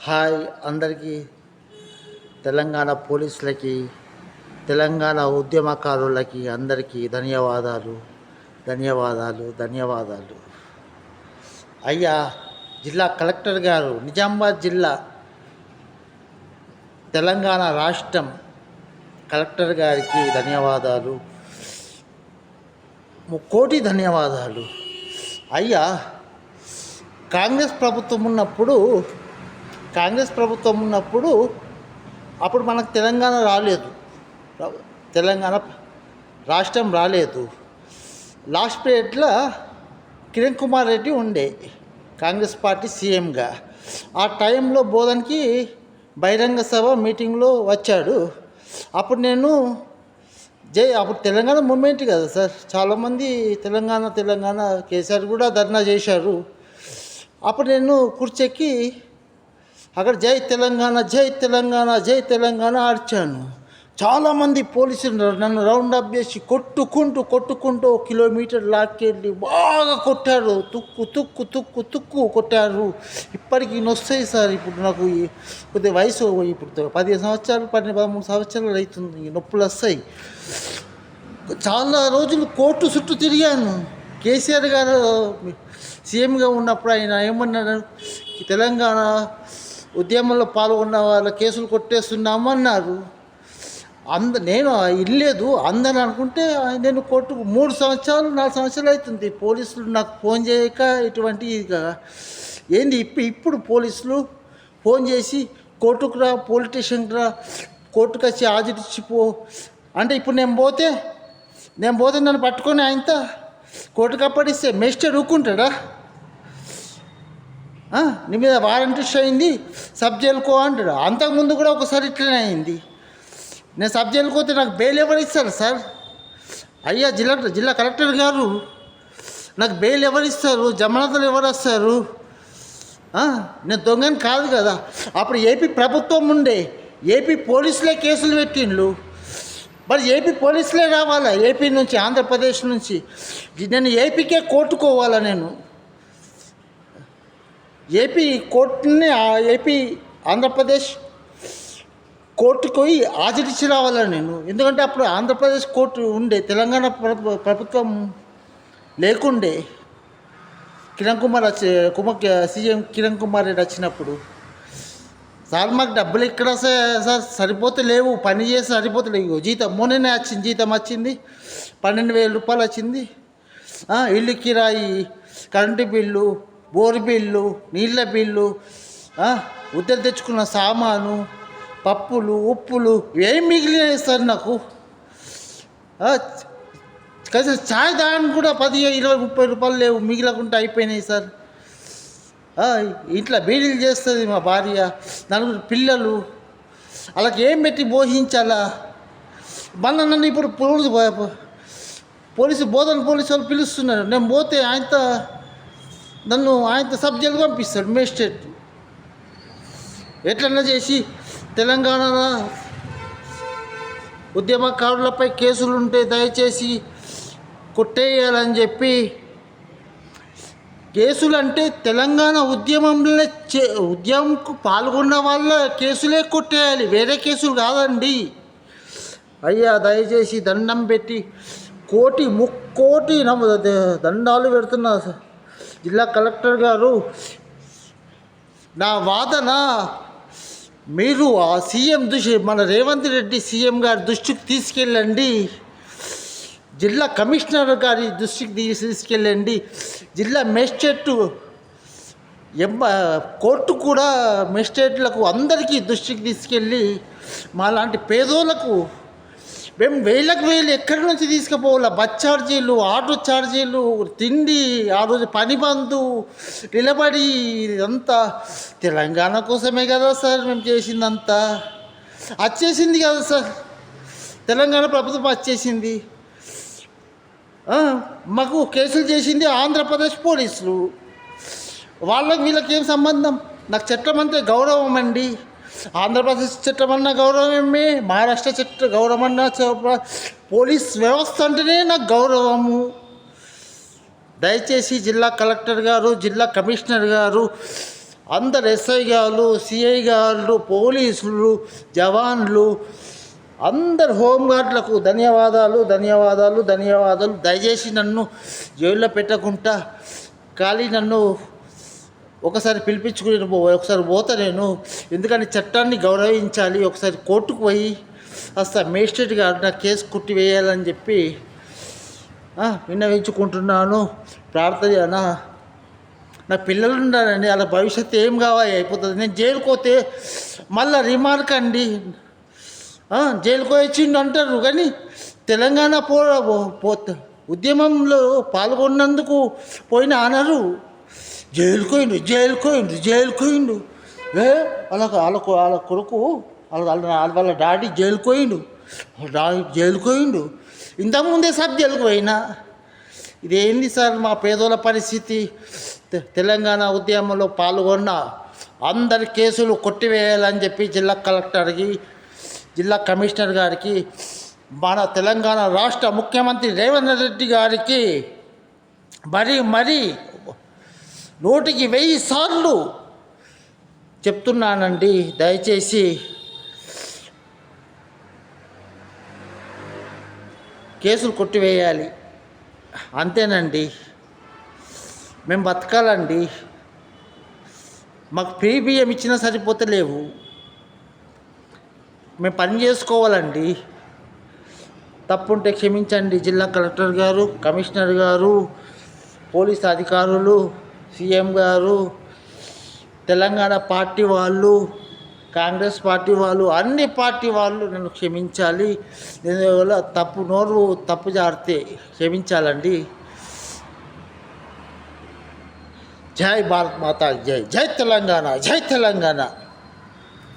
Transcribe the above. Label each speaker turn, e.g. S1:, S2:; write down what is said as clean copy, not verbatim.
S1: Hi అందరికీ. తెలంగాణ పోలీసులకి, తెలంగాణ ఉద్యమకారులకి అందరికీ ధన్యవాదాలు ధన్యవాదాలు ధన్యవాదాలు. అయ్యా జిల్లా కలెక్టర్ గారు, నిజామాబాద్ జిల్లా తెలంగాణ రాష్ట్రం కలెక్టర్ గారికి ధన్యవాదాలు, ముక్కోటి ధన్యవాదాలు. అయ్యా కాంగ్రెస్ ప్రభుత్వం ఉన్నప్పుడు అప్పుడు మనకు తెలంగాణ రాలేదు, తెలంగాణ రాష్ట్రం రాలేదు. లాస్ట్ పీరియడ్లో కిరణ్ కుమార్ రెడ్డి ఉండే కాంగ్రెస్ పార్టీ సీఎంగా. ఆ టైంలో బోధన్కి బహిరంగ సభ మీటింగ్లో వచ్చాడు. అప్పుడు నేను అప్పుడు తెలంగాణ మూమెంట్ కదా సార్, చాలామంది తెలంగాణ కేసీఆర్ కూడా ధర్నా చేశారు. అప్పుడు నేను కుర్చెక్కి అక్కడ జై తెలంగాణ జై తెలంగాణ జై తెలంగాణ అరిచాను. చాలామంది పోలీసులు నన్ను రౌండ్ అప్ చేసి కొట్టుకుంటూ 1 కిలోమీటర్ లాక్కెళ్ళి బాగా కొట్టారు. తుక్కు కొట్టారు. ఇప్పటికీ నొస్తాయి సార్. ఇప్పుడు నాకు కొద్దిగా వయసు ఇప్పుడు 15 సంవత్సరాలు 13 సంవత్సరాలు అవుతుంది, నొప్పులు వస్తాయి. చాలా రోజులు కోర్టు చుట్టూ తిరిగాను. కేసీఆర్ గారు సీఎంగా ఉన్నప్పుడు ఆయన ఏమన్నారు, తెలంగాణ ఉద్యమంలో పాల్గొన్న వాళ్ళ కేసులు కొట్టేస్తున్నామన్నారు. నేను ఇల్లేదు అందరూ అనుకుంటే నేను కోర్టుకు 3 సంవత్సరాలు 4 సంవత్సరాలు అవుతుంది. పోలీసులు నాకు ఫోన్ చేయక ఇటువంటి ఏంది ఇప్పుడు పోలీసులు ఫోన్ చేసి కోర్టుకు రా, పోలీస్ స్టేషన్కి రా, కోర్టుకు వచ్చి హాజరిచ్చిపో అంటే ఇప్పుడు నేను పోతే నన్ను పట్టుకొని ఆయనతో కోర్టుకు అప్పడిస్తే మేస్టర్ ఊరుకుంటాడా? నీ మీద వారెంట్ ఇష్యూ అయింది, సబ్ జైలుకో అంటాడు. అంతకుముందు కూడా ఒకసారి ఇట్లనే అయింది. నేను సబ్ జైలుకి పోతే నాకు బెయిల్ ఎవరు ఇస్తారు సార్? అయ్యా జిల్లా కలెక్టర్ గారు, నాకు బెయిల్ ఎవరు ఇస్తారు? జమానతులు ఎవరు వస్తారు? నేను దొంగని కాదు కదా. అప్పుడు ఏపీ ప్రభుత్వం ఉండే, ఏపీ పోలీసులే కేసులు పెట్టిండ్రు. మరి ఏపీ పోలీసులే రావాలా? ఏపీ నుంచి, ఆంధ్రప్రదేశ్ నుంచి నేను ఏపీకే కోర్టుకోవాలా? నేను ఏపీ కోర్టుని ఏపీ ఆంధ్రప్రదేశ్ కోర్టుకు పోయి హాజరిచ్చి రావాలా నేను? ఎందుకంటే అప్పుడు ఆంధ్రప్రదేశ్ కోర్టు ఉండే, తెలంగాణ ప్రభుత్వం లేకుండే. సీఎం కిరణ్ కుమార్ రెడ్డి వచ్చినప్పుడు సార్ మాకు డబ్బులు ఎక్కడ సార్ సరిపోతే లేవు, పని చేసి సరిపోతలేవు. జీతం మొన్ననే వచ్చింది, జీతం వచ్చింది 12,000 రూపాయలు వచ్చింది. ఇల్లు కిరాయి, కరెంటు బిల్లు, బోరు బిల్లు, నీళ్ళ బిల్లు, ఉద్దరు తెచ్చుకున్న సామాను, పప్పులు, ఉప్పులు ఏం మిగిలినాయి సార్ నాకు? కనీసం ఛాయ్ దానికి కూడా 10, 20, 30 రూపాయలు లేవు, మిగిలకుండా అయిపోయినాయి సార్. ఇంట్లో బీడీలు చేస్తుంది మా భార్య, 4 పిల్లలు, వాళ్ళకి ఏం పెట్టి పోషించాలా? మళ్ళీ నన్ను ఇప్పుడు పోలీసు వాళ్ళు పిలుస్తున్నారు. నేను పోతే నన్ను సబ్ జైలుకి పంపిస్తాడు మేజిస్ట్రేట్. ఎట్లన్నా చేసి తెలంగాణ ఉద్యమకారులపై కేసులుంటే దయచేసి కొట్టేయాలని చెప్పి, కేసులు అంటే తెలంగాణ ఉద్యమంకు పాల్గొన్న వాళ్ళ కేసులే కొట్టేయాలి, వేరే కేసులు కాదండి. అయ్యా దయచేసి దండం పెట్టి ముక్కోటి దండాలు పెడుతున్నా సార్. జిల్లా కలెక్టర్ గారు, నా వాదన మీరు ఆ సీఎం మన రేవంత్ రెడ్డి సీఎం గారి దృష్టికి తీసుకెళ్ళండి, జిల్లా కమిషనర్ గారి దృష్టికి తీసుకెళ్ళండి, జిల్లా మేజిస్ట్రేట్ కోర్టు కూడా మేజిస్ట్రేట్లకు అందరికీ దృష్టికి తీసుకెళ్ళి మాలాంటి పేదోళ్ళకు మేము వేలు ఎక్కడి నుంచి తీసుకుపోవాలా? బస్ ఛార్జీలు, ఆటో ఛార్జీలు, తిండి, ఆ రోజు పని బంధు, నిలబడి ఇదంతా తెలంగాణ కోసమే కదా సార్ మేము చేసిందంతా. వచ్చేసింది కదా సార్, తెలంగాణ ప్రభుత్వం వచ్చేసింది. మాకు కేసులు చేసింది ఆంధ్రప్రదేశ్ పోలీసులు. వీళ్ళకి ఏం సంబంధం? నాకు చట్టం అంతే గౌరవం అండి. ఆంధ్రప్రదేశ్ చట్టం అన్న గౌరవమే, మహారాష్ట్ర గౌరవం అన్న, పోలీస్ వ్యవస్థ అంటేనే నాకు గౌరవము. దయచేసి జిల్లా కలెక్టర్ గారు, జిల్లా కమిషనర్ గారు అందరు ఎస్ఐ గారు, సిఐ గారు, పోలీసులు, జవాన్లు, అందరు హోంగార్డులకు ధన్యవాదాలు. దయచేసి నన్ను జైల్లో పెట్టకుండా ఖాళీ నన్ను ఒకసారి పిలిపించుకుని ఒకసారి పోతా నేను. ఎందుకంటే చట్టాన్ని గౌరవించాలి. ఒకసారి కోర్టుకు పోయి అసలు మేజిస్ట్రేట్ గారు నా కేసు కుట్టివేయాలని చెప్పి విన్నవించుకుంటున్నాను. ప్రార్థన. నా పిల్లలు ఉండాలండి, వాళ్ళ భవిష్యత్తు ఏం కావాలి అయిపోతుంది. నేను జైలుకి పోతే మళ్ళీ రిమార్క్ అండి, జైలుకు వచ్చిండు అంటారు. కానీ తెలంగాణ ఉద్యమంలో పాల్గొన్నందుకు పోయిన అనరు. జైలుకోయిండు. వాళ్ళ కొడుకు వాళ్ళ డాడీ జైలుకోయిండు. ఇంతకుముందే సబ్ జైలుకు పోయినా. ఇదేంది సార్ మా పేదోళ్ళ పరిస్థితి? తెలంగాణ ఉద్యమంలో పాల్గొన్న అందరి కేసులు కొట్టివేయాలని చెప్పి జిల్లా కలెక్టర్కి, జిల్లా కమిషనర్ గారికి, మన తెలంగాణ రాష్ట్ర ముఖ్యమంత్రి రేవంత్ రెడ్డి గారికి మరీ 100,000 సార్లు చెప్తున్నానండి. దయచేసి కేసులు కొట్టివేయాలి. అంతేనండి. మేము బతకాలండి. మాకు ఫ్రీ బియ్యం ఇచ్చినా సరిపోతలేవు. మేము పని చేసుకోవాలండి. తప్పుంటే క్షమించండి. జిల్లా కలెక్టర్ గారు, కమిషనర్ గారు, పోలీస్ అధికారులు, సీఎం గారు, తెలంగాణ పార్టీ వాళ్ళు, కాంగ్రెస్ పార్టీ వాళ్ళు, అన్ని పార్టీ వాళ్ళు నన్ను క్షమించాలి. నేను తప్పు జారితే క్షమించాలండి. జై భారత్ మాతా, జై తెలంగాణ.